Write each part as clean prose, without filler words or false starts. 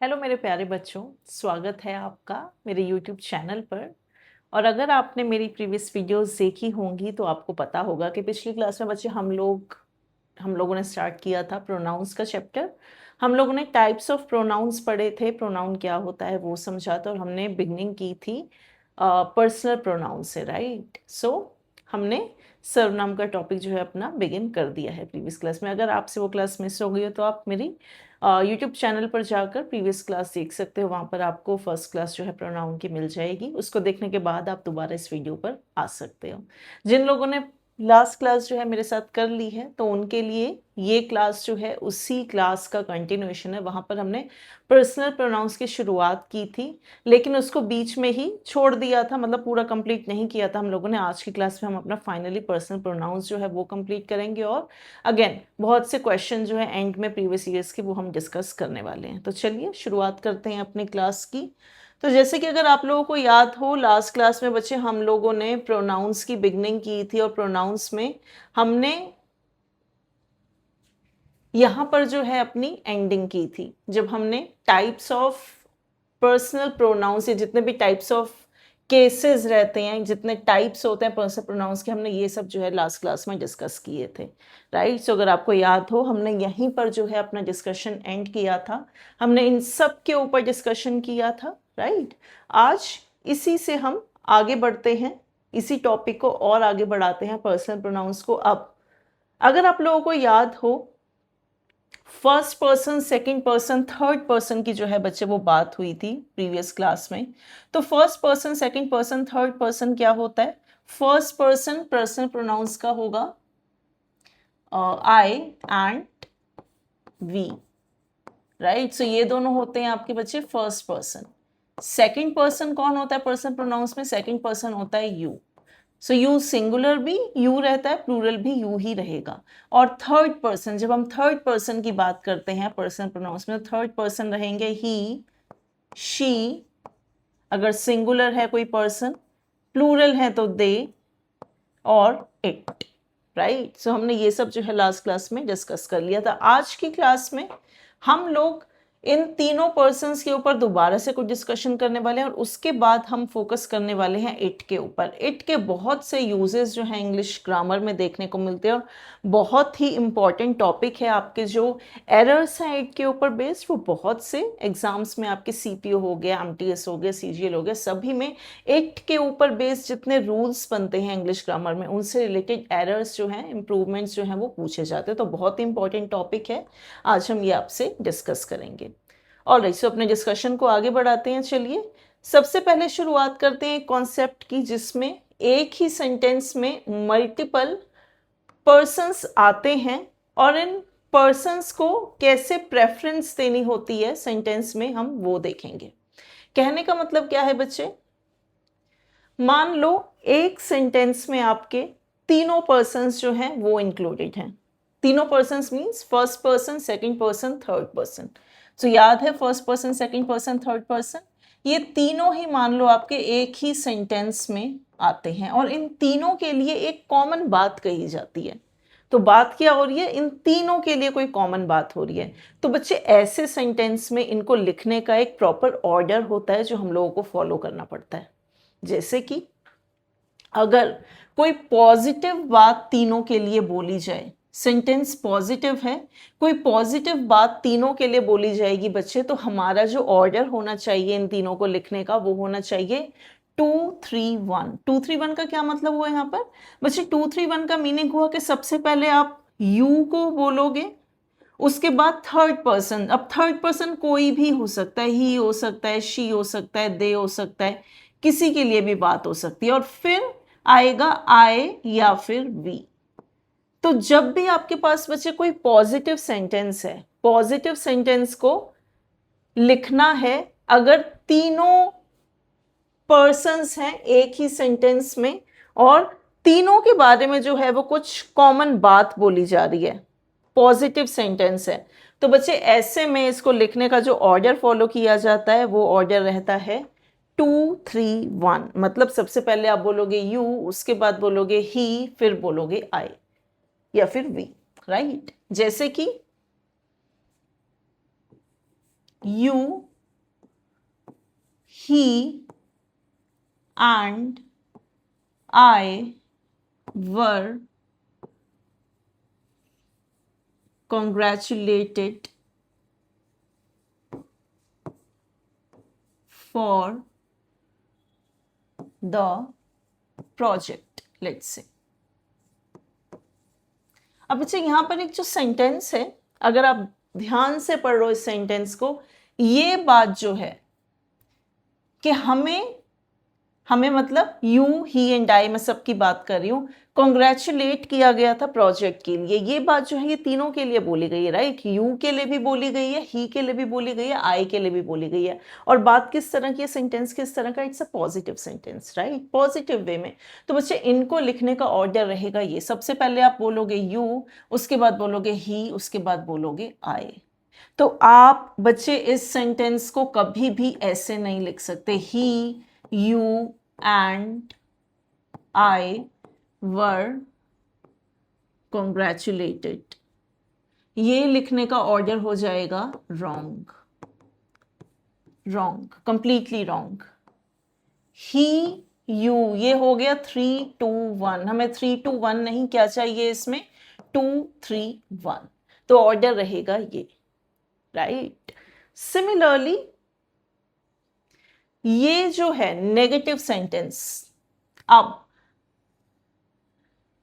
Hello मेरे प्यारे बच्चों, स्वागत है आपका मेरे यूट्यूब चैनल पर। और अगर आपने मेरी प्रीवियस वीडियोस देखी होंगी तो आपको पता होगा कि पिछली क्लास में बच्चे हम लोगों ने स्टार्ट किया था प्रोनाउंस का चैप्टर। हम लोगों ने टाइप्स ऑफ प्रोनाउंस पढ़े थे, प्रोनाउन क्या होता है वो समझा था, और हमने बिगनिंग की थी पर्सनल प्रोनाउन से, राइट। सो हमने सर्वनाम का टॉपिक जो है अपना बिगिन कर दिया है प्रीवियस क्लास में। अगर आपसे वो क्लास मिस हो गई हो तो आप मेरी यूट्यूब चैनल पर जाकर प्रीवियस क्लास देख सकते हो। वहाँ पर आपको फर्स्ट क्लास जो है प्रोनाउन की मिल जाएगी। उसको देखने के बाद आप दोबारा इस वीडियो पर आ सकते हो। जिन लोगों ने लास्ट क्लास जो है मेरे साथ कर ली है तो उनके लिए ये क्लास जो है उसी क्लास का कंटिन्यूएशन है। वहाँ पर हमने पर्सनल प्रोनाउंस की शुरुआत की थी, लेकिन उसको बीच में ही छोड़ दिया था, मतलब पूरा कंप्लीट नहीं किया था हम लोगों ने। आज की क्लास में हम अपना फाइनली पर्सनल प्रोनाउंस जो है वो कंप्लीट करेंगे, और अगेन बहुत से क्वेश्चन जो है एंड में प्रीवियस ईयर्स के वो हम डिस्कस करने वाले हैं। तो चलिए शुरुआत करते हैं अपनी क्लास की। तो जैसे कि अगर आप लोगों को याद हो, लास्ट क्लास में बच्चे हम लोगों ने प्रोनाउंस की बिगनिंग की थी, और प्रोनाउंस में हमने यहाँ पर जो है अपनी एंडिंग की थी, जब हमने टाइप्स ऑफ पर्सनल प्रोनाउंस या जितने भी टाइप्स ऑफ केसेस रहते हैं, जितने टाइप्स होते हैं पर्सनल प्रोनाउंस के, हमने ये सब जो है लास्ट क्लास में डिस्कस किए थे, राइट। सो अगर आपको याद हो, हमने यहीं पर जो है अपना डिस्कशन एंड किया था। हमने इन सब के ऊपर डिस्कशन किया था, राइट। आज इसी से हम आगे बढ़ते हैं, इसी टॉपिक को और आगे बढ़ाते हैं, पर्सनल प्रोनाउंस को। अब अगर आप लोगों को याद हो, first person, second person, third person की जो है बच्चे वो बात हुई थी प्रीवियस क्लास में। तो first person, second person, third person क्या होता है? फर्स्ट पर्सन पर्सनल प्रोनाउंस का होगा आई एंड वी, राइट। सो ये दोनों होते हैं आपके बच्चे फर्स्ट पर्सन। सेकंड पर्सन कौन होता है पर्सनल प्रोनाउंस में? सेकंड पर्सन होता है यू। सो यू सिंगुलर भी यू रहता है, प्लूरल भी यू ही रहेगा। और थर्ड पर्सन, जब हम थर्ड पर्सन की बात करते हैं पर्सनल प्रोनाउंस में, थर्ड पर्सन रहेंगे ही, शी, अगर सिंगुलर है कोई पर्सन, प्लूरल है तो दे और इट, राइट। सो हमने ये सब जो है लास्ट क्लास में डिस्कस कर लिया था। आज की क्लास में हम लोग इन तीनों पर्सन्स के ऊपर दोबारा से कुछ डिस्कशन करने वाले हैं, और उसके बाद हम फोकस करने वाले हैं इट के ऊपर। इट के बहुत से यूजेस जो हैं इंग्लिश ग्रामर में देखने को मिलते हैं, और बहुत ही इंपॉर्टेंट टॉपिक है। आपके जो एरर्स हैं इट के ऊपर बेस्ड, वो बहुत से एग्जाम्स में आपके सीपीओ हो गया, एमटीएस हो गया, सीजीएल हो गया, सभी में इट के ऊपर बेस्ड जितने रूल्स बनते हैं इंग्लिश ग्रामर में, उनसे रिलेटेड एरर्स जो हैं, इंप्रूवमेंट्स जो हैं वो पूछे जाते हैं। तो बहुत ही इंपॉर्टेंट टॉपिक है, आज हम ये आपसे डिस्कस करेंगे। ऑलराइट, सो अपने डिस्कशन को आगे बढ़ाते हैं। चलिए सबसे पहले शुरुआत करते हैं कॉन्सेप्ट की, जिसमें एक ही सेंटेंस में मल्टीपल पर्सन्स आते हैं, और इन पर्सन्स को कैसे प्रेफरेंस देनी होती है सेंटेंस में, हम वो देखेंगे। कहने का मतलब क्या है बच्चे? मान लो एक सेंटेंस में आपके तीनों पर्सन्स जो हैं वो इंक्लूडेड हैं। तीनों persons means first person, second person, third person. तो याद है first person, second person, third person, ये तीनों ही मान लो आपके एक ही सेंटेंस में आते हैं, और इन तीनों के लिए एक कॉमन बात कही जाती है। तो बात क्या हो रही है? इन तीनों के लिए कोई कॉमन बात हो रही है। तो बच्चे ऐसे सेंटेंस में इनको लिखने का एक प्रॉपर ऑर्डर होता है जो हम लोगों को फॉलो करना पड़ता है। जैसे कि अगर कोई पॉजिटिव बात तीनों के लिए बोली जाए, सेंटेंस पॉजिटिव है, कोई पॉजिटिव बात तीनों के लिए बोली जाएगी बच्चे, तो हमारा जो ऑर्डर होना चाहिए इन तीनों को लिखने का वो होना चाहिए 2-3-1। 2-3-1 का क्या मतलब हुआ यहाँ पर बच्चे? 2-3-1 का मीनिंग हुआ कि सबसे पहले आप यू को बोलोगे, उसके बाद थर्ड पर्सन। अब थर्ड पर्सन कोई भी हो सकता है, ही हो सकता है, शी हो सकता है, दे हो सकता है, किसी के लिए भी बात हो सकती है, और फिर आएगा आई या फिर वी। तो जब भी आपके पास बच्चे कोई पॉजिटिव सेंटेंस है, पॉजिटिव सेंटेंस को लिखना है, अगर तीनों पर्सन्स हैं एक ही सेंटेंस में, और तीनों के बारे में जो है वो कुछ कॉमन बात बोली जा रही है, पॉजिटिव सेंटेंस है, तो बच्चे ऐसे में इसको लिखने का जो ऑर्डर फॉलो किया जाता है वो ऑर्डर रहता है 2-3-1। मतलब सबसे पहले आप बोलोगे यू, उसके बाद बोलोगे ही, फिर बोलोगे आई या फिर वी, राइट। जैसे कि you he and I were congratulated for the project, let's say. अब बच्चे यहां पर एक जो सेंटेंस है, अगर आप ध्यान से पढ़ लो इस सेंटेंस को, ये बात जो है कि हमें मतलब यू, ही एंड आई, मैं सबकी बात कर रही हूं, कॉन्ग्रेचुलेट किया गया था प्रोजेक्ट के लिए। ये बात जो है ये तीनों के लिए बोली गई है, राइट। यू के लिए भी बोली गई है, ही के लिए भी बोली गई है, आई के लिए भी बोली गई है। और बात किस तरह की है, सेंटेंस किस तरह का, it's a positive sentence, right, positive way में। तो बच्चे इनको लिखने का ऑर्डर रहेगा ये, सबसे पहले आप बोलोगे यू, उसके बाद बोलोगे ही, उसके बाद बोलोगे आई। तो आप बच्चे इस सेंटेंस को कभी भी ऐसे नहीं लिख सकते, he, you and I were congratulated. ये लिखने का ऑर्डर हो जाएगा wrong, wrong, completely wrong. He, you, ये हो गया 3-2-1, हमें 3-2-1 नहीं, क्या चाहिए इसमें 2-3-1, तो ऑर्डर रहेगा ये, राइट। सिमिलरली ये जो है नेगेटिव सेंटेंस, अब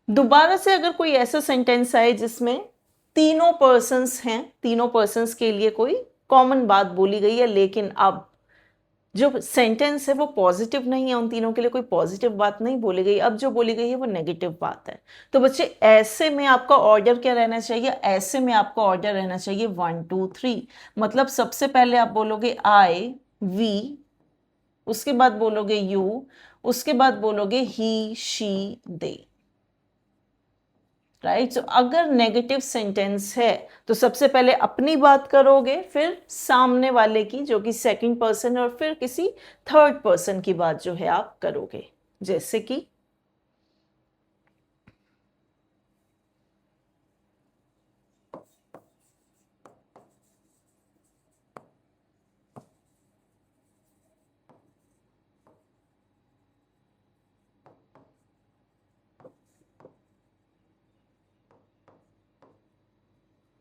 दोबारा से अगर कोई ऐसा सेंटेंस आए जिसमें तीनों पर्सन्स हैं, तीनों पर्सन्स के लिए कोई कॉमन बात बोली गई है, लेकिन अब जो सेंटेंस है वो पॉजिटिव नहीं है, उन तीनों के लिए कोई पॉजिटिव बात नहीं बोली गई, अब जो बोली गई है वो नेगेटिव बात है। तो बच्चे ऐसे में आपका ऑर्डर क्या रहना चाहिए, ऐसे में आपका ऑर्डर रहना चाहिए 1 2 3। मतलब सबसे पहले आप बोलोगे आई, वी, उसके बाद बोलोगे यू, उसके बाद बोलोगे ही, शी, दे, राइट। सो अगर नेगेटिव सेंटेंस है तो सबसे पहले अपनी बात करोगे, फिर सामने वाले की जो कि सेकंड पर्सन है, और फिर किसी थर्ड पर्सन की बात जो है आप करोगे, जैसे कि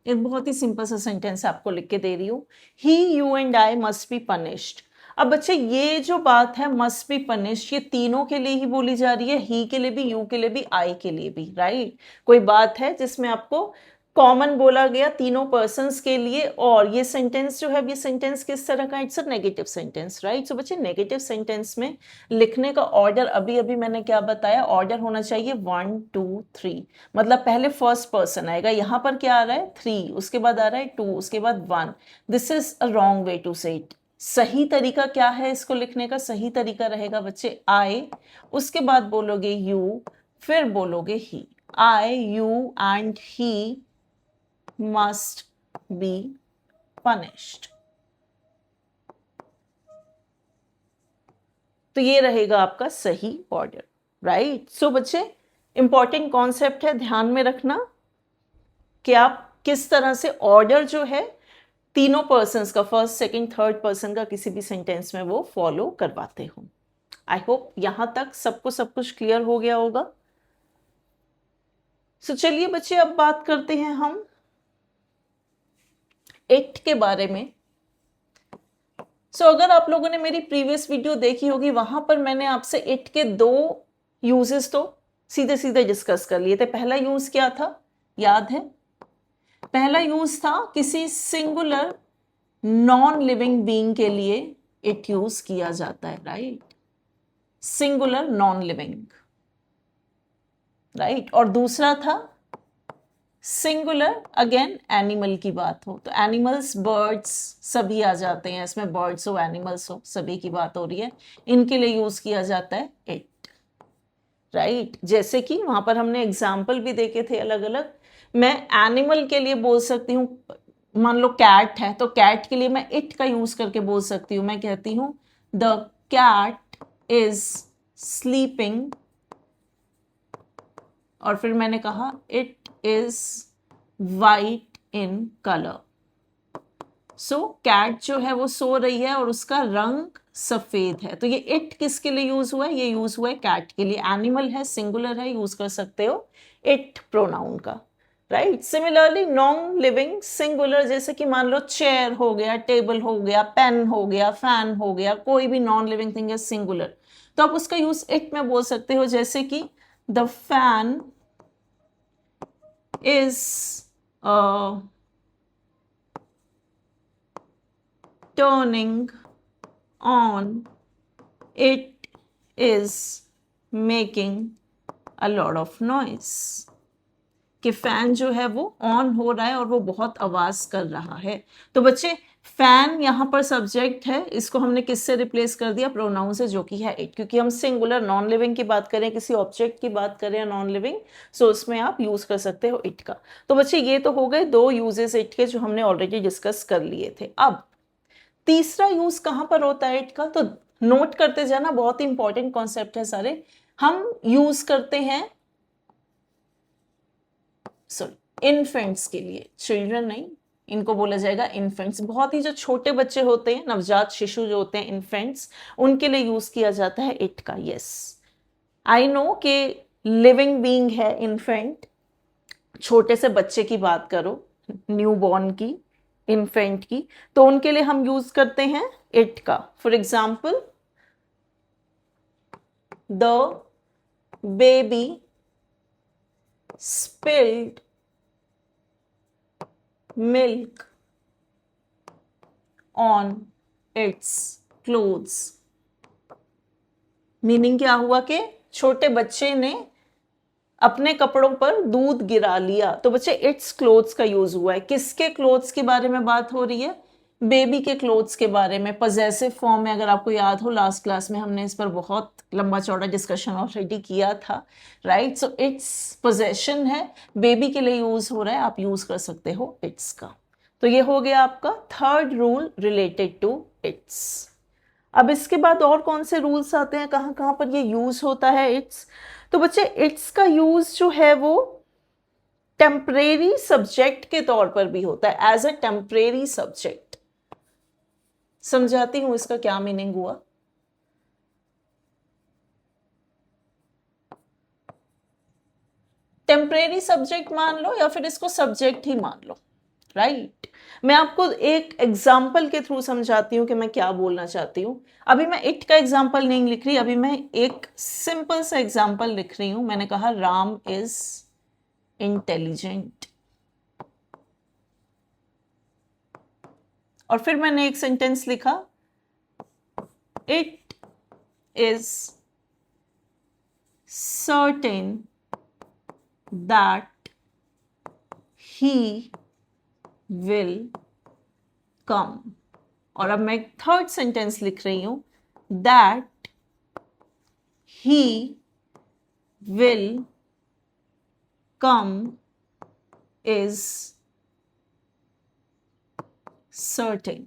एक बहुत ही सिंपल सा सेंटेंस आपको लिख के दे रही हूं, he, you and I must be punished. अब बच्चे ये जो बात है मस्ट बी पनिश्ड, ये तीनों के लिए ही बोली जा रही है, ही के लिए भी, यू के लिए भी, आई के लिए भी, राइट। कोई बात है जिसमें आपको कॉमन बोला गया तीनों पर्सन्स के लिए, और ये सेंटेंस जो है, ये सेंटेंस किस तरह का, it's a negative sentence, right. So बच्चे नेगेटिव सेंटेंस में लिखने का ऑर्डर अभी अभी मैंने क्या बताया, ऑर्डर होना चाहिए 1 2 3। मतलब पहले फर्स्ट पर्सन आएगा, यहां पर क्या आ रहा है 3, उसके बाद आ रहा है 2, उसके बाद 1। This is a wrong way to say it. सही तरीका क्या है इसको लिखने का, सही तरीका रहेगा बच्चे आई, उसके बाद बोलोगे यू, फिर बोलोगे he. I, you and he must be punished। तो ये रहेगा आपका सही ऑर्डर, राइट। सो बच्चे इंपॉर्टेंट कॉन्सेप्ट है, ध्यान में रखना कि आप किस तरह से ऑर्डर जो है तीनों पर्सन्स का, फर्स्ट सेकंड थर्ड पर्सन का किसी भी सेंटेंस में वो फॉलो करवाते हो। आई होप यहां तक सबको सब कुछ क्लियर हो गया होगा। सो चलिए बच्चे अब बात करते हैं हम इट के बारे में। अगर आप लोगों ने मेरी प्रीवियस वीडियो देखी होगी, वहां पर मैंने आपसे इट के 2 यूजेस तो सीधे सीधे डिस्कस कर लिए थे। पहला यूज क्या था, याद है? पहला यूज था किसी सिंगुलर नॉन लिविंग बीइंग के लिए इट यूज किया जाता है, right. Singular non living, right. और दूसरा था सिंगुलर, अगेन एनिमल की बात हो तो एनिमल्स, बर्ड्स सभी आ जाते हैं इसमें, बर्ड्स हो एनिमल्स हो, सभी की बात हो रही है, इनके लिए यूज किया जाता है इट, राइट। जैसे कि वहां पर हमने एग्जाम्पल भी देखे थे अलग अलग। मैं एनिमल के लिए बोल सकती हूँ, मान लो कैट है तो कैट के लिए मैं इट का यूज करके बोल सकती हूँ, मैं कहती हूँ द कैट इज स्लीपिंग, और फिर मैंने कहा it is white in colour. So cat जो है वो सो रही है और उसका रंग सफेद है, तो ये इट किसके लिए यूज हुआ है? ये यूज हुआ है कैट के लिए। एनिमल है, सिंगुलर है, यूज कर सकते हो इट प्रोनाउन का, right. Similarly non living singular, जैसे कि मान लो चेयर हो गया, टेबल हो गया, पेन हो गया, फैन हो गया, कोई भी नॉन लिविंग थिंग है सिंगुलर, तो आप उसका यूज इट में बोल सकते हो, जैसे कि the fan is turning on, it is making a lot of noise, कि फैन जो है वो ऑन हो रहा है और वो बहुत आवाज कर रहा है। तो बच्चे फैन यहाँ पर सब्जेक्ट है, इसको हमने किससे रिप्लेस कर दिया? प्रोनाउन से, जो कि है इट, क्योंकि हम सिंगुलर नॉन लिविंग की बात करें, किसी ऑब्जेक्ट की बात करें नॉन लिविंग, सो उसमें आप यूज कर सकते हो इट का। तो बच्चे ये तो हो गए दो यूजेस इट के जो हमने ऑलरेडी डिस्कस कर लिए थे। अब तीसरा यूज कहां पर होता है इट का, तो नोट करते जाना, बहुत ही इंपॉर्टेंट कॉन्सेप्ट है सारे। हम यूज करते हैं सॉरी इन्फेंट्स के लिए, चिल्ड्रन नहीं, इनको बोला जाएगा इन्फेंट्स। बहुत ही जो छोटे बच्चे होते हैं, नवजात शिशु जो होते हैं इन्फेंट्स, उनके लिए यूज किया जाता है इट का। यस आई नो कि लिविंग बीइंग है इन्फेंट, छोटे से बच्चे की बात करो, न्यू बॉर्न की, इन्फेंट की, तो उनके लिए हम यूज करते हैं इट का। For example the baby spilled milk on its clothes, meaning क्या हुआ कि छोटे बच्चे ने अपने कपड़ों पर दूध गिरा लिया। तो बच्चे इट्स क्लोथ्स का यूज हुआ है। किसके क्लोथ्स के बारे में बात हो रही है? बेबी के क्लोथ्स के बारे में, पॉजेसिव फॉर्म में। अगर आपको याद हो लास्ट क्लास में हमने इस पर बहुत लंबा चौड़ा डिस्कशन ऑलरेडी किया था, राइट। सो इट्स पोजेशन है, बेबी के लिए यूज हो रहा है, आप यूज कर सकते हो इट्स का। तो ये हो गया आपका third rule related to its. अब इसके बाद और कौन से रूल्स आते हैं, कहां कहां पर ये यूज होता है इट्स? तो बच्चे इट्स का यूज जो है वो टेम्परेरी सब्जेक्ट के तौर पर भी होता है, एज अ टेम्परेरी सब्जेक्ट। समझाती हूं इसका क्या मीनिंग हुआ। टेम्परेरी सब्जेक्ट मान लो या फिर इसको सब्जेक्ट ही मान लो, राइट। मैं आपको एक एग्जाम्पल के थ्रू समझाती हूं कि मैं क्या बोलना चाहती हूं। अभी मैं इट का एग्जाम्पल नहीं लिख रही, अभी मैं एक सिंपल सा एग्जाम्पल लिख रही हूं। मैंने कहा राम इज इंटेलिजेंट, और फिर मैंने एक सेंटेंस लिखा, it is certain that he will come. और अब मैं थर्ड सेंटेंस लिख रही हूं, that he will come is certain.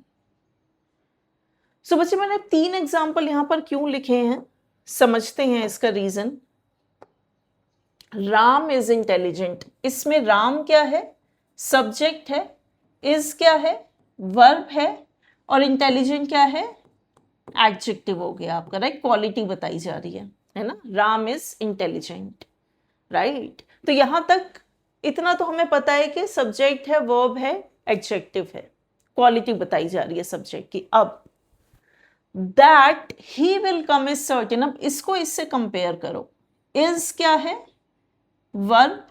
So बच्चे मैंने 3 एग्जाम्पल यहां पर क्यों लिखे हैं, समझते हैं इसका रीजन। राम इज इंटेलिजेंट, इसमें राम क्या है? सब्जेक्ट है, इज क्या है? वर्ब है, और इंटेलिजेंट क्या है? एडजेक्टिव हो गया आपका, राइट। क्वालिटी बताई जा रही है ना, राम इज इंटेलिजेंट, राइट। तो यहां तक इतना तो हमें पता है कि सब्जेक्ट है, वर्ब है, एडजेक्टिव है, क्वालिटी बताई जा रही है सब्जेक्ट की। अब that he will come is certain, अब इसको इससे कंपेयर करो। इज क्या है? वर्ब।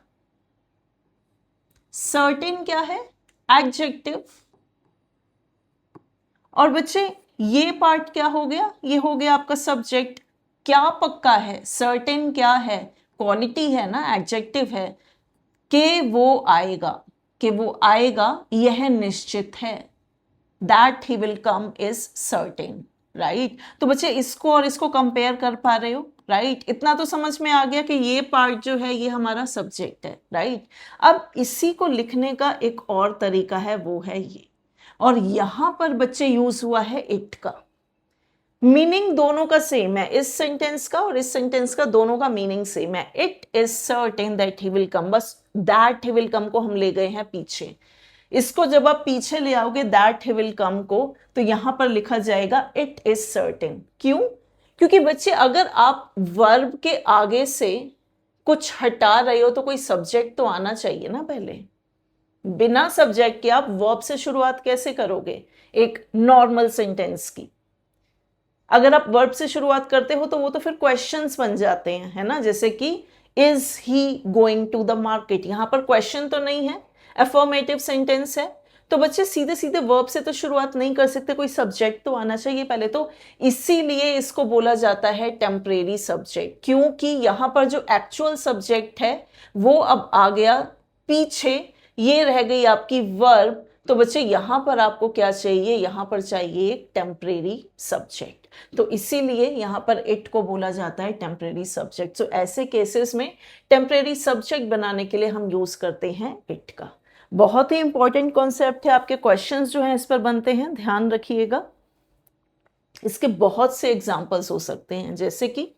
सर्टेन क्या है? एडजेक्टिव। और बच्चे ये पार्ट क्या हो गया? ये हो गया आपका सब्जेक्ट। क्या पक्का है? सर्टेन क्या है? क्वालिटी है ना, एडजेक्टिव है, कि वो आएगा, कि वो आएगा यह निश्चित है। That he will come is certain, right. तो बच्चे इसको और इसको कंपेयर कर पा रहे हो, राइट। इतना तो समझ में आ गया कि ये पार्ट जो है ये हमारा सब्जेक्ट है, राइट। अब इसी को लिखने का एक और तरीका है, वो है ये, और यहां पर बच्चे यूज हुआ है इट का। मीनिंग दोनों का सेम है, इस सेंटेंस का और इस सेंटेंस का, दोनों का मीनिंग सेम है। It is certain that he will कम, बस दैट ही विल कम को हम ले गए हैं पीछे। इसको जब आप पीछे ले आओगे दैट ही विल कम को, तो यहां पर लिखा जाएगा इट इज सर्टेन। क्यों? क्योंकि बच्चे अगर आप वर्ब के आगे से कुछ हटा रहे हो तो कोई सब्जेक्ट तो आना चाहिए ना पहले। बिना सब्जेक्ट के आप वर्ब से शुरुआत कैसे करोगे एक नॉर्मल सेंटेंस की? अगर आप वर्ब से शुरुआत करते हो तो वो तो फिर क्वेश्चंस बन जाते हैं, है ना। जैसे कि is he going to the market, यहां पर क्वेश्चन तो नहीं है, अफर्मेटिव सेंटेंस है, तो बच्चे सीधे सीधे वर्ब से तो शुरुआत नहीं कर सकते, कोई सब्जेक्ट तो आना चाहिए पहले। तो इसीलिए इसको बोला जाता है टेम्परेरी सब्जेक्ट, क्योंकि यहां पर जो एक्चुअल सब्जेक्ट है वो अब आ गया पीछे, ये रह गई आपकी वर्ब। तो बच्चे यहां पर आपको क्या चाहिए, यहां पर चाहिए एक टेम्परेरी सब्जेक्ट, तो इसीलिए यहां पर इट को बोला जाता है टेम्परेरी सब्जेक्ट। तो ऐसे केसेस में टेम्परेरी सब्जेक्ट बनाने के लिए हम यूज करते हैं इट का। बहुत ही इंपॉर्टेंट कॉन्सेप्ट है, आपके क्वेश्चंस जो हैं इस पर बनते हैं, ध्यान रखिएगा। इसके बहुत से एग्जाम्पल्स हो सकते हैं, जैसे कि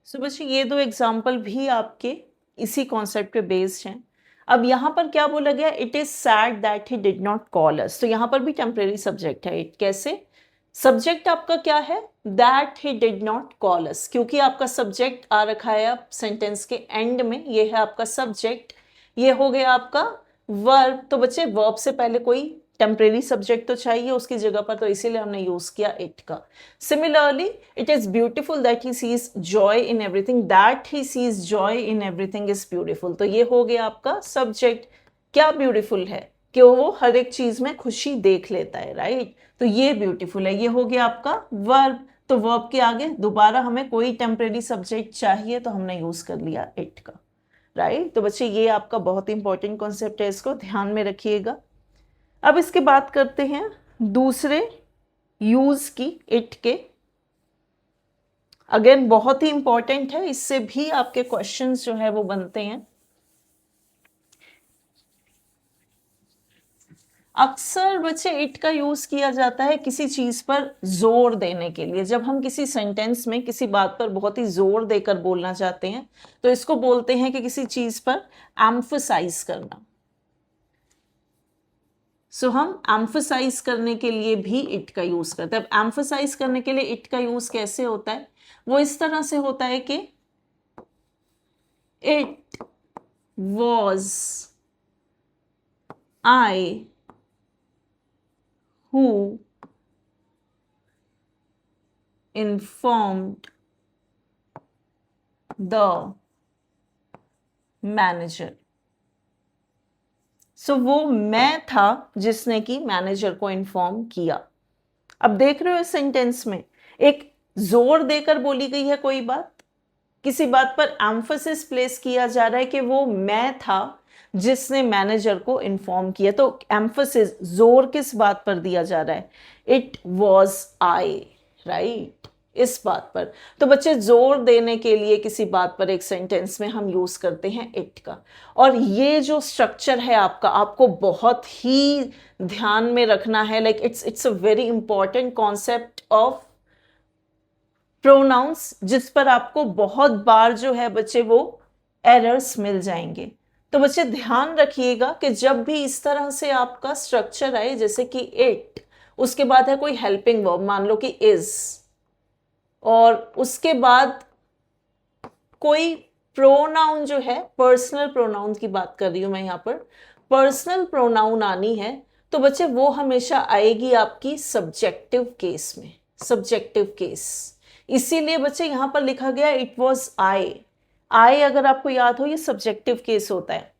सो बच्चे ये दो एग्जाम्पल भी आपके इसी कॉन्सेप्ट पे बेस्ड हैं। अब यहाँ पर क्या बोला गया, it is sad that he did not call अस, तो यहाँ पर भी टेम्परेरी सब्जेक्ट है इट। कैसे? सब्जेक्ट आपका क्या है, that he did not call अस, क्योंकि आपका सब्जेक्ट आ रखा है सेंटेंस के एंड में, ये है आपका सब्जेक्ट, ये हो गया आपका वर्ब। तो बच्चे वर्ब से पहले कोई टेम्परेरी सब्जेक्ट तो चाहिए उसकी जगह पर, तो इसीलिए हमने यूज किया इट का। Similarly it is beautiful that he sees joy in everything, that he sees joy in everything is beautiful, तो ये हो गया आपका सब्जेक्ट। क्या ब्यूटिफुल है कि वो हर एक चीज में खुशी देख लेता है, राइट, तो ये ब्यूटिफुल है, ये हो गया आपका वर्ब। तो वर्ब के आगे दोबारा हमें कोई टेम्परेरी सब्जेक्ट चाहिए तो हमने यूज कर लिया इट का, राइट। तो बच्चे ये आपका बहुत इंपॉर्टेंट कॉन्सेप्ट है, इसको ध्यान में रखिएगा। अब इसके बात करते हैं दूसरे यूज की इट के। अगेन बहुत ही इंपॉर्टेंट है, इससे भी आपके क्वेश्चंस जो है वो बनते हैं। अक्सर बच्चे इट का यूज किया जाता है किसी चीज पर जोर देने के लिए। जब हम किसी सेंटेंस में किसी बात पर बहुत ही जोर देकर बोलना चाहते हैं तो इसको बोलते हैं कि किसी चीज पर एम्फसाइज करना। सो हम एम्फसाइज करने के लिए भी इट का यूज करते हैं। अब एम्फसाइज करने के लिए इट का यूज कैसे होता है, वो इस तरह से होता है कि it was I who informed the manager। सो वो मैं था जिसने कि मैनेजर को इन्फॉर्म किया। अब देख रहे हो इस सेंटेंस में एक जोर देकर बोली गई है कोई बात, किसी बात पर एम्फसिस प्लेस किया जा रहा है कि वो मैं था जिसने मैनेजर को इन्फॉर्म किया। तो एम्फसिस जोर किस बात पर दिया जा रहा है, इट वॉज आई, राइट, इस बात पर। तो बच्चे जोर देने के लिए किसी बात पर एक सेंटेंस में हम यूज करते हैं इट का। और ये जो स्ट्रक्चर है आपका, आपको बहुत ही ध्यान में रखना है। Like it's a very important concept of pronouns, जिस पर आपको बहुत बार जो है बच्चे वो एरर्स मिल जाएंगे। तो बच्चे ध्यान रखिएगा कि जब भी इस तरह से आपका स्ट्रक्चर आए, जैसे कि इट, उसके बाद है कोई हेल्पिंग वर्ब, मान लो कि इज, और उसके बाद कोई प्रोनाउन जो है, पर्सनल प्रोनाउन की बात कर रही हूं मैं यहां पर, पर्सनल प्रोनाउन आनी है, तो बच्चे वो हमेशा आएगी आपकी सब्जेक्टिव केस में, सब्जेक्टिव केस। इसीलिए बच्चे यहां पर लिखा गया इट वॉज आई। आई अगर आपको याद हो ये सब्जेक्टिव केस होता है,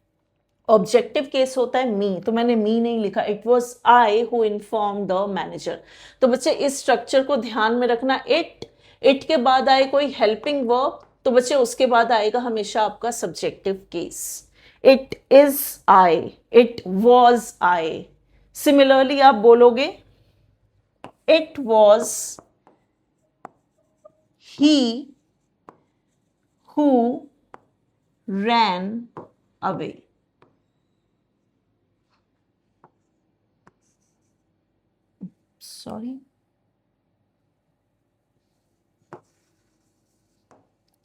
ऑब्जेक्टिव केस होता है मी, तो मैंने मी नहीं लिखा, it was I who inform the manager. तो बच्चे इस स्ट्रक्चर को ध्यान में रखना, इट के बाद आए कोई हेल्पिंग वर्ब, तो बच्चे उसके बाद आएगा हमेशा आपका subjective case. It is I, it was I. Similarly आप बोलोगे it was he who ran away। Sorry.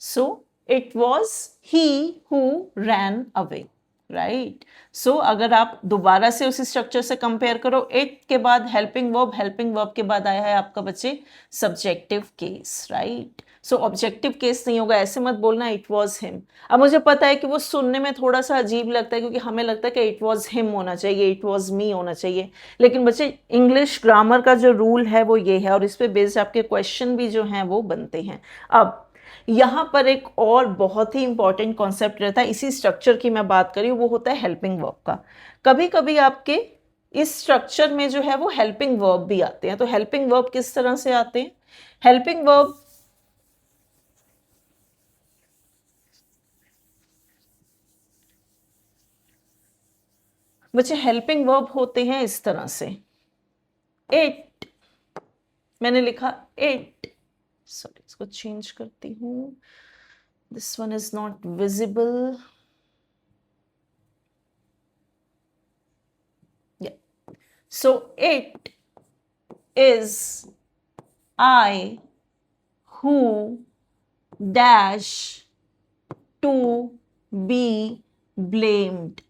So it was he who ran away, right? So अगर आप दोबारा से उसी स्ट्रक्चर से कंपेयर करो, इट के बाद हेल्पिंग वर्ब के बाद आया है आपका बच्चे सब्जेक्टिव केस, राइट? सो ऑब्जेक्टिव केस नहीं होगा, ऐसे मत बोलना इट वॉज हिम। अब मुझे पता है कि वो सुनने में थोड़ा सा अजीब लगता है, क्योंकि हमें लगता है कि इट वॉज हिम होना चाहिए, इट वॉज मी होना चाहिए, लेकिन बच्चे इंग्लिश ग्रामर का जो रूल है वो ये है, और इस पे बेस्ड आपके क्वेश्चन भी जो हैं वो बनते हैं। अब यहाँ पर एक और बहुत ही इंपॉर्टेंट कॉन्सेप्ट रहता है, इसी स्ट्रक्चर की मैं बात करी, वो होता है हेल्पिंग वर्ब का। कभी कभी आपके इस स्ट्रक्चर में जो है वो हेल्पिंग वर्ब भी आते हैं। तो हेल्पिंग वर्ब किस तरह से आते हैं? हेल्पिंग वर्ब बच्चे हेल्पिंग वर्ब होते हैं इस तरह से, इट, मैंने लिखा इट, सॉरी इसको चेंज करती हूं, this one is not visible, so it is I who dash to be blamed,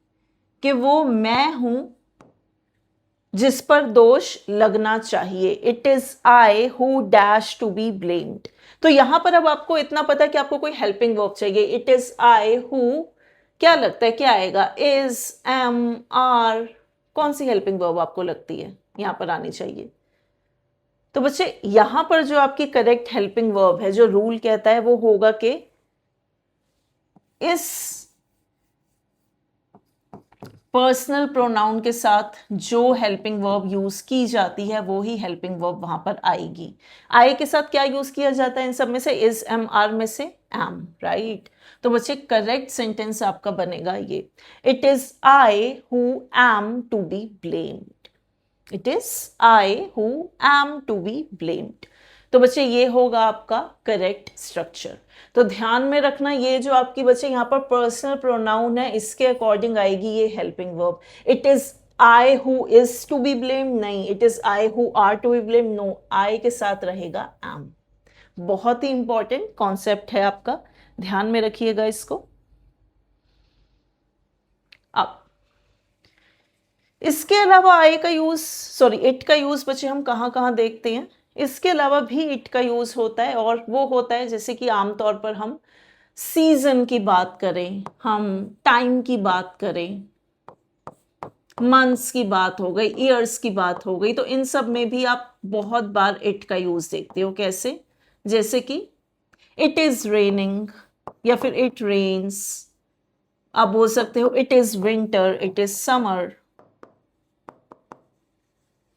कि वो मैं हूं जिस पर दोष लगना चाहिए। It is I who dash to be blamed. तो यहां पर अब आपको इतना पता है कि आपको कोई हेल्पिंग वर्ब चाहिए। इट इज आई हु, क्या लगता है क्या आएगा? इज, एम, आर, कौन सी हेल्पिंग वर्ब आपको लगती है यहां पर आनी चाहिए? तो बच्चे यहां पर जो आपकी करेक्ट हेल्पिंग वर्ब है, जो रूल कहता है वो होगा कि इस पर्सनल प्रोनाउन के साथ जो हेल्पिंग वर्ब यूज की जाती है वो ही हेल्पिंग वर्ब वहां पर आएगी। आई के साथ क्या यूज किया जाता है इन सब में से? इज, एम, आर में से एम, राइट? तो बच्चे करेक्ट सेंटेंस आपका बनेगा ये, it is I who am to be blamed. It is I who am to be blamed. तो बच्चे ये होगा आपका करेक्ट स्ट्रक्चर। तो ध्यान में रखना, ये जो आपकी बच्चे यहाँ पर पर्सनल प्रोनाउन है इसके अकॉर्डिंग आएगी ये helping verb. It is I who is to be blamed नहीं, it is I who are to be blamed no, I के साथ रहेगा एम। बहुत ही इंपॉर्टेंट कॉन्सेप्ट है आपका, ध्यान में रखिएगा इसको। अब इसके अलावा आई का यूज, सॉरी इट का यूज बच्चे हम कहाँ कहाँ देखते हैं? इसके अलावा भी इट का यूज होता है, और वो होता है जैसे कि आमतौर पर हम सीजन की बात करें, हम टाइम की बात करें, मंथ्स की बात हो गई, ईयर्स की बात हो गई, तो इन सब में भी आप बहुत बार इट का यूज देखते हो। कैसे? जैसे कि इट इज रेनिंग, या फिर इट रेन्स। आप बोल सकते हो it is winter, it is summer,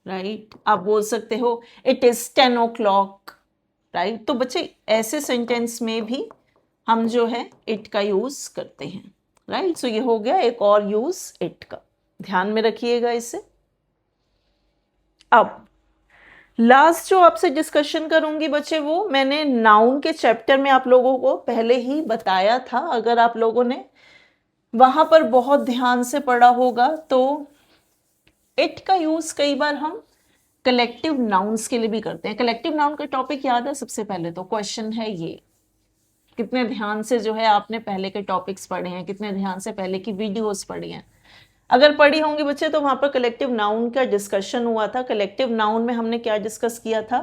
right? आप बोल सकते हो इट इज 10 o'clock, राइट? तो बच्चे ऐसे सेंटेंस में भी हम जो है इट का यूज करते हैं, राइट? सो ये हो गया एक और यूज इट का, ध्यान में रखिएगा इसे। अब लास्ट जो आपसे डिस्कशन करूंगी बच्चे, वो मैंने नाउन के चैप्टर में आप लोगों को पहले ही बताया था। अगर आप लोगों ने वहां पर बहुत ध्यान से पढ़ा होगा तो इट का यूज कई बार हम कलेक्टिव नाउन्स के लिए भी करते हैं। कलेक्टिव नाउन का टॉपिक याद है? सबसे पहले तो क्वेश्चन है ये, कितने ध्यान से जो है आपने पहले के टॉपिक्स पढ़े हैं, कितने ध्यान से पहले की वीडियोस पढ़ी हैं? अगर पढ़ी होंगी बच्चे तो वहां पर कलेक्टिव नाउन का डिस्कशन हुआ था। कलेक्टिव नाउन में हमने क्या डिस्कस किया था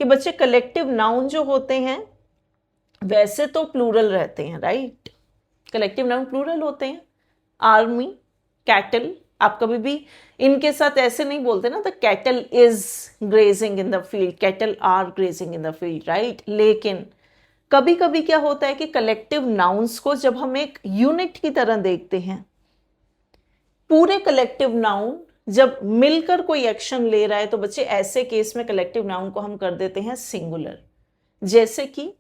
कि बच्चे कलेक्टिव नाउन जो होते हैं वैसे तो प्लूरल रहते हैं, राइट? कलेक्टिव नाउन प्लूरल होते हैं, आर्मी, कैटल, आप कभी भी इनके साथ ऐसे नहीं बोलते ना, the cattle is grazing in the field, cattle are grazing in the field, right. लेकिन कभी कभी क्या होता है कि कलेक्टिव नाउन्स को जब हम एक यूनिट की तरह देखते हैं, पूरे कलेक्टिव नाउन जब मिलकर कोई एक्शन ले रहा है, तो बच्चे ऐसे केस में कलेक्टिव नाउन को हम कर देते हैं सिंगुलर। जैसे कि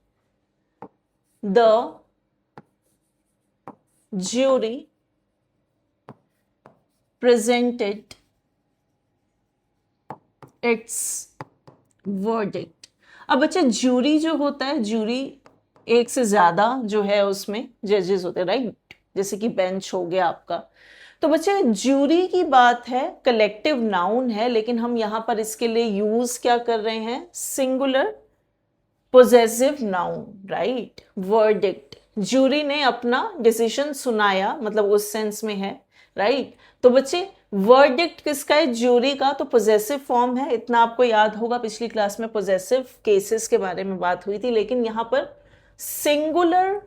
the jury presented its verdict। अब बच्चे ज्यूरी जो होता है, ज्यूरी एक से ज्यादा जो है उसमें जजेस होते हैं, राइट, जैसे कि बेंच हो गया आपका। तो बच्चे ज्यूरी की बात है, कलेक्टिव नाउन है, लेकिन हम यहां पर इसके लिए यूज क्या कर रहे हैं, singular possessive noun, right. Verdict, jury ने अपना डिसीजन सुनाया, मतलब उस सेंस में है, राइट। तो बच्चे वर्डिक्ट किसका है, ज्यूरी का, तो पोजेसिव फॉर्म है। इतना आपको याद होगा, पिछली क्लास में पोजेसिव केसेस के बारे में बात हुई थी, लेकिन यहां पर सिंगुलर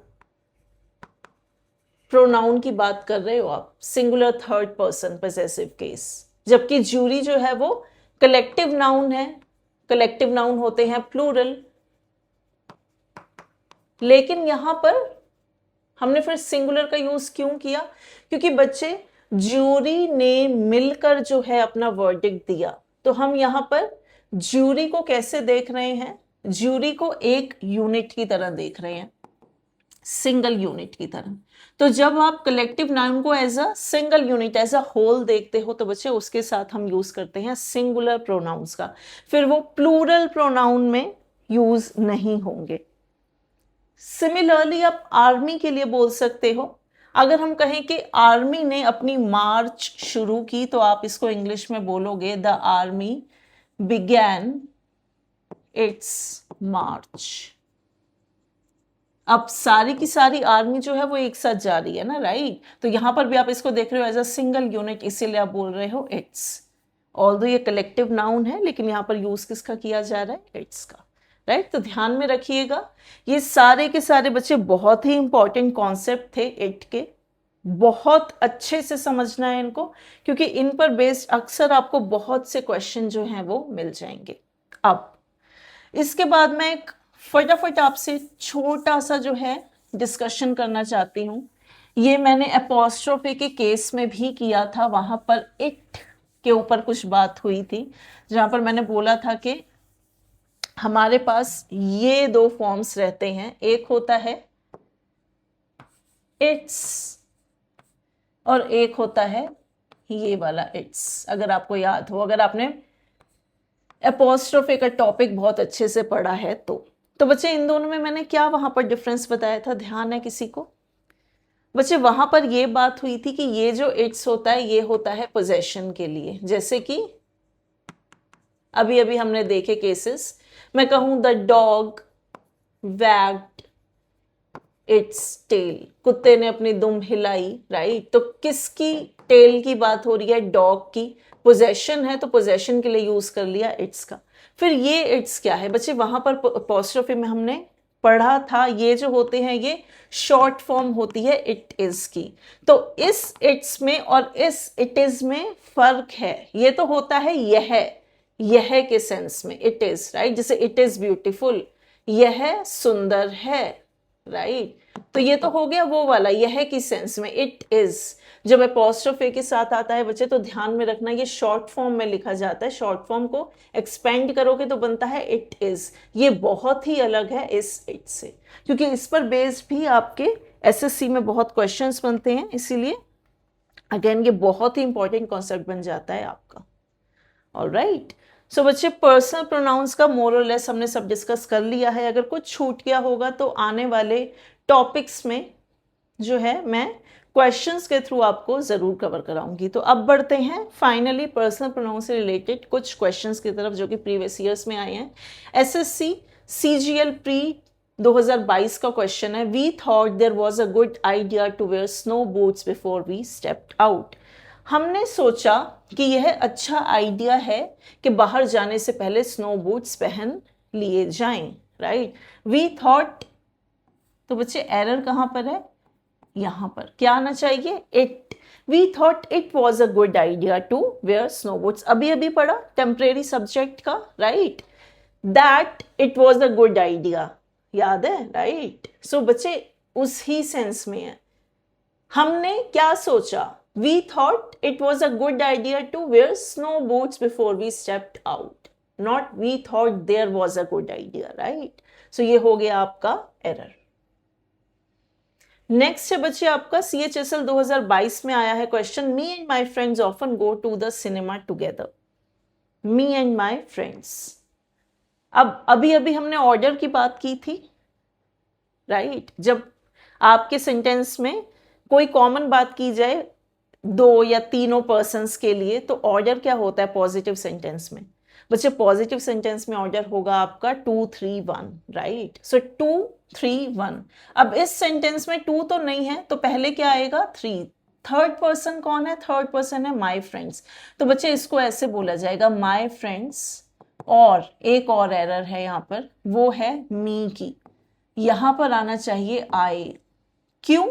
प्रोनाउन की बात कर रहे हो आप, singular third person possessive case, जबकि ज्यूरी जो है वो कलेक्टिव नाउन है। कलेक्टिव नाउन होते हैं प्लूरल, लेकिन यहां पर हमने फिर सिंगुलर का यूज क्यों किया, क्योंकि बच्चे ज्यूरी ने मिलकर जो है अपना वर्डिक्ट दिया। तो हम यहां पर ज्यूरी को कैसे देख रहे हैं, ज्यूरी को एक यूनिट की तरह देख रहे हैं, सिंगल यूनिट की तरह। तो जब आप कलेक्टिव नाउन को as a single unit, as a whole देखते हो, तो बच्चे उसके साथ हम यूज करते हैं सिंगुलर प्रोनाउंस का, फिर वो प्लूरल प्रोनाउन में यूज नहीं होंगे। सिमिलरली आप आर्मी के लिए बोल सकते हो, अगर हम कहें कि आर्मी ने अपनी मार्च शुरू की, तो आप इसको इंग्लिश में बोलोगे द आर्मी बिगैन इट्स मार्च। अब सारी की सारी आर्मी जो है वो एक साथ जा रही है ना, राइट। तो यहां पर भी आप इसको देख रहे हो एज अ सिंगल यूनिट, इसीलिए आप बोल रहे हो इट्स। ऑल्दो ये कलेक्टिव नाउन है, लेकिन यहां पर यूज किसका किया जा रहा है, इट्स का, राइट। तो ध्यान में रखिएगा, ये सारे के सारे बच्चे बहुत ही इंपॉर्टेंट कॉन्सेप्ट थे इट के, बहुत अच्छे से समझना है इनको, क्योंकि इन पर बेस्ड अक्सर आपको बहुत से क्वेश्चन जो हैं वो मिल जाएंगे। अब इसके बाद मैं एक फटाफट आपसे छोटा सा जो है डिस्कशन करना चाहती हूँ। ये मैंने एपोस्ट्रोफी के केस में भी किया था, वहां पर इट के ऊपर कुछ बात हुई थी, जहां पर मैंने बोला था कि हमारे पास ये दो फॉर्म्स रहते हैं, एक होता है इट्स और एक होता है ये वाला इट्स। अगर आपको याद हो, अगर आपने एपोस्ट्रोफी का टॉपिक बहुत अच्छे से पढ़ा है तो बच्चे इन दोनों में मैंने क्या वहां पर डिफरेंस बताया था, ध्यान है किसी को? बच्चे वहां पर ये बात हुई थी कि ये जो इट्स होता है ये होता है पोजेशन के लिए, जैसे कि अभी अभी हमने देखे केसेस, मैं कहूं the dog wagged its tail, कुत्ते ने अपनी दुम हिलाई, राइट। तो किसकी टेल की बात हो रही है, डॉग की, पोजेशन है तो पोजेशन के लिए यूज कर लिया इट्स का। फिर ये इट्स क्या है बच्चे, वहां पर अपोस्ट्रोफी में हमने पढ़ा था, ये जो होते हैं ये शॉर्ट फॉर्म होती है इट इज की। तो इस इट्स में और इस इट इज में फर्क है, ये तो होता है यह के सेंस में इट इज, राइट। जैसे इट इज ब्यूटीफुल, यह सुंदर है, राइट। तो ये तो हो गया वो वाला यह की सेंस में इट इज। जब एपोस्ट्रोफी के साथ आता है बच्चे तो ध्यान में रखना ये शॉर्ट फॉर्म में लिखा जाता है, शॉर्ट फॉर्म को एक्सपेंड करोगे तो बनता है इट इज। ये बहुत ही अलग है इस इट से, क्योंकि इस पर बेस्ड भी आपके एसएससी में बहुत क्वेश्चंस बनते हैं, इसीलिए अगेन ये बहुत ही इंपॉर्टेंट कॉन्सेप्ट बन जाता है आपका। ऑलराइट, सो बच्चे पर्सनल प्रोनाउंस का मोर और लेस हमने सब डिस्कस कर लिया है। अगर कुछ छूट गया होगा तो आने वाले टॉपिक्स में जो है मैं क्वेश्चंस के थ्रू आपको जरूर कवर कराऊंगी। तो अब बढ़ते हैं फाइनली पर्सनल प्रोनाउंस से रिलेटेड कुछ क्वेश्चंस की तरफ जो कि प्रीवियस ईयर्स में आए हैं। एसएससी सीजीएल प्री 2022 का क्वेश्चन है, we thought there was a good idea to wear snow boots before we stepped out. हमने सोचा कि यह अच्छा आइडिया है कि बाहर जाने से पहले स्नो बूट्स पहन लिए जाएं, राइट। वी थॉट, तो बच्चे एरर कहां पर है, यहां पर क्या आना चाहिए, it. We thought it was a good idea to wear snow boots, अभी अभी पढ़ा टेम्परेरी सब्जेक्ट का, right, that it was a good idea, याद है, राइट। सो बच्चे उसी सेंस में है, हमने क्या सोचा, we thought it was a good idea to wear snow boots before we stepped out, not we thought there was a good idea, right. So ये हो गया आपका एरर। नेक्स्ट है बच्चे आपका CHSL 2022 में आया है question, me and my friends often go to the cinema together, me and my friends. अब अभी अभी हमने ऑर्डर की बात की थी, राइट, जब आपके सेंटेंस में कोई कॉमन बात की जाए दो या तीनों पर्सन्स के लिए, तो ऑर्डर क्या होता है पॉजिटिव सेंटेंस में, बच्चे पॉजिटिव सेंटेंस में ऑर्डर होगा आपका 2 3 1, राइट। सो 2 3 1। अब इस सेंटेंस में 2 तो नहीं है, तो पहले क्या आएगा 3। थर्ड पर्सन कौन है, थर्ड पर्सन है माई फ्रेंड्स, तो बच्चे इसको ऐसे बोला जाएगा माई फ्रेंड्स, और एक और एरर है यहाँ पर, वो है मी की, यहां पर आना चाहिए आई। क्यों,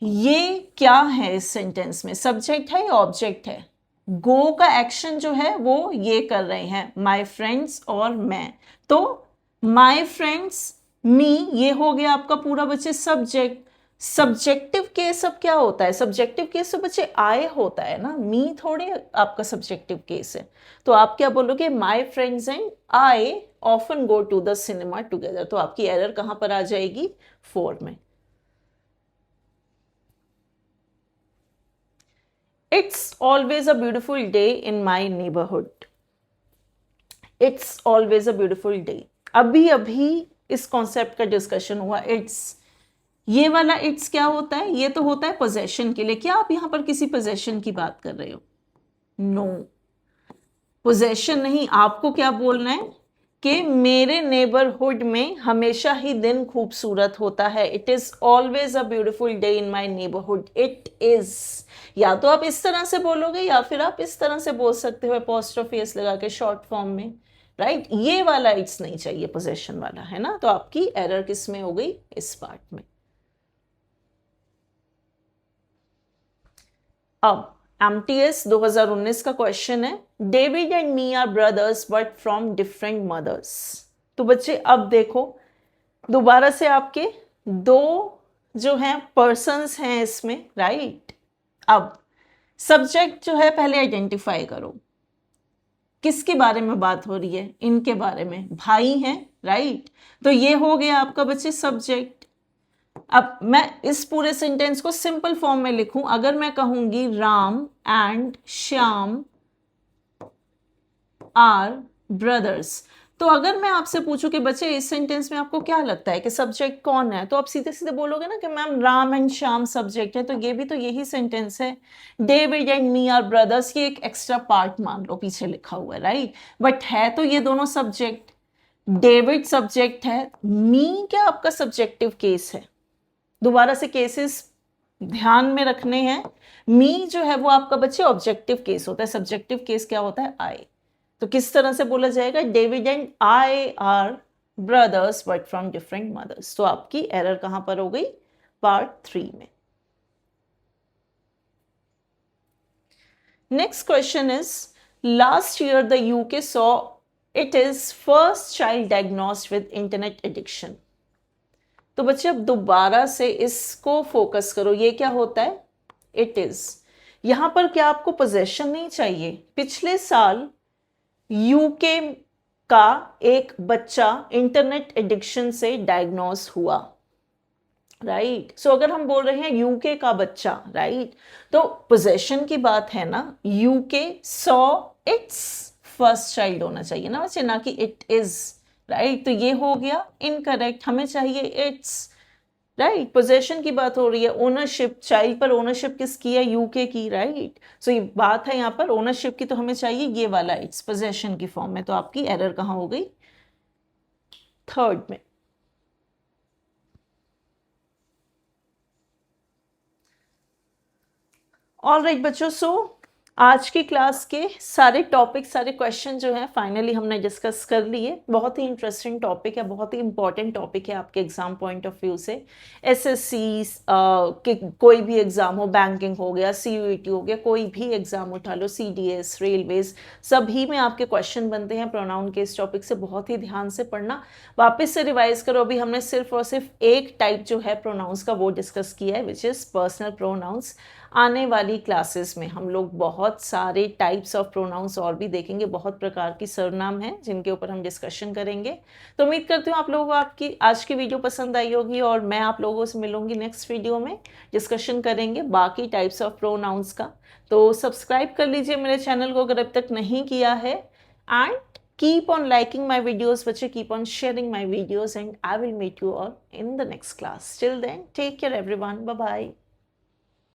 ये क्या है इस सेंटेंस में, सब्जेक्ट है या ऑब्जेक्ट है, गो का एक्शन जो है वो ये कर रहे हैं माई फ्रेंड्स और मैं, तो माई फ्रेंड्स मी, ये हो गया आपका पूरा बच्चे सब्जेक्ट। सब्जेक्टिव केस अब क्या होता है, सब्जेक्टिव केस तो बच्चे आई होता है ना, मी थोड़े आपका सब्जेक्टिव केस है, तो आप क्या बोलोगे my friends and I often go to the cinema together, तो आपकी एरर कहां पर आ जाएगी 4 में। It's always a beautiful day in my neighborhood. It's always a beautiful day. अभी अभी इस कॉन्सेप्ट का डिस्कशन हुआ, इट्स, ये वाला इट्स क्या होता है, ये तो होता है पोजेशन के लिए, क्या आप यहां पर किसी पोजेशन की बात कर रहे हो, नो, पोजेशन नहीं, आपको क्या बोलना है कि मेरे नेबरहुड में हमेशा ही दिन खूबसूरत होता है, it is always a beautiful day in my neighbourhood, it is, या तो आप इस तरह से बोलोगे या फिर आप इस तरह से बोल सकते हो अपोस्ट्रोफी लगा के शॉर्ट फॉर्म में, राइट। ये वाला इट्स नहीं चाहिए, पोजेशन वाला है ना, तो आपकी एरर किस में हो गई, इस पार्ट में। अब MTS 2019 का क्वेश्चन है, David and me are brothers but from different mothers. तो बच्चे अब देखो, दोबारा से आपके दो जो हैं पर्सन्स हैं इसमें, राइट। अब सब्जेक्ट जो है पहले आइडेंटिफाई करो, किसके बारे में बात हो रही है, इनके बारे में, भाई हैं, राइट। तो ये हो गया आपका बच्चे सब्जेक्ट। अब मैं इस पूरे सेंटेंस को सिंपल फॉर्म में लिखूं, अगर मैं कहूंगी Ram and Shyam are brothers, तो अगर मैं आपसे पूछूं कि बच्चे इस सेंटेंस में आपको क्या लगता है कि सब्जेक्ट कौन है, तो आप सीधे सीधे बोलोगे ना कि ma'am Ram and Shyam subject है, तो ये भी तो यही सेंटेंस है, David and me are brothers, ये एक एक्स्ट्रा पार्ट मान लो पीछे लिखा हुआ है, राइट, बट है तो ये दोनों सब्जेक्ट, डेविड सब्जेक्ट है, मी क्या आपका सब्जेक्टिव केस है, दोबारा से केसेस ध्यान में रखने हैं, मी जो है वो आपका बच्चे ऑब्जेक्टिव केस होता है, सब्जेक्टिव केस क्या होता है आई, तो किस तरह से बोला जाएगा, David and I are brothers but from different mothers, तो आपकी एरर कहां पर हो गई, पार्ट 3 में। Next question is, last year the UK saw it is first child diagnosed with internet addiction. तो बच्चे अब दोबारा से इसको फोकस करो, ये क्या होता है, इट इज, यहां पर क्या आपको पोजेशन नहीं चाहिए, पिछले साल यूके का एक बच्चा इंटरनेट एडिक्शन से डायग्नोस हुआ, राइट। सो अगर हम बोल रहे हैं यूके का बच्चा, राइट, तो पोजेशन की बात है ना, UK saw it's first child होना चाहिए ना बच्चे, ना कि इट इज, राइट। तो ये हो गया इनकरेक्ट, हमें चाहिए इट्स, राइट। पोजेशन की बात हो रही है, ओनरशिप, चाइल्ड पर ओनरशिप किसकी है, यूके की, राइट। सो ये बात है यहाँ पर ओनरशिप की, तो हमें चाहिए ये वाला इट्स पोजेशन की फॉर्म में, तो आपकी एरर कहाँ हो गई, 3rd में। ऑल राइट बच्चों, सो आज की क्लास के सारे टॉपिक, सारे क्वेश्चन जो हैं फाइनली हमने डिस्कस कर लिए। बहुत ही इंटरेस्टिंग टॉपिक है, बहुत ही इंपॉर्टेंट टॉपिक है आपके एग्जाम पॉइंट ऑफ व्यू से। एसएससी के कोई भी एग्जाम हो, बैंकिंग हो गया, सीयूईटी हो गया, कोई भी एग्जाम उठा लो, सीडीएस, रेलवेज, सभी में आपके क्वेश्चन बनते हैं प्रोनाउन के इस टॉपिक से। बहुत ही ध्यान से पढ़ना, वापस से रिवाइज करो। अभी हमने सिर्फ और सिर्फ एक टाइप जो है प्रोनाउंस का वो डिस्कस किया है, विच इज़ पर्सनल प्रोनाउंस। आने वाली क्लासेस में हम लोग बहुत सारे टाइप्स ऑफ प्रोनाउंस और भी देखेंगे, बहुत प्रकार की सरनाम हैं जिनके ऊपर हम डिस्कशन करेंगे। तो उम्मीद करती हूँ आप लोगों को आपकी आज की वीडियो पसंद आई होगी, और मैं आप लोगों से मिलूंगी नेक्स्ट वीडियो में। डिस्कशन करेंगे बाकी टाइप्स ऑफ प्रोनाउंस का। तो सब्सक्राइब कर लीजिए मेरे चैनल को अगर अब तक नहीं किया है, and keep on liking my videos, बच्चे, keep on sharing my videos, and I will meet you all in the next class. Till then, take care everyone. Bye bye.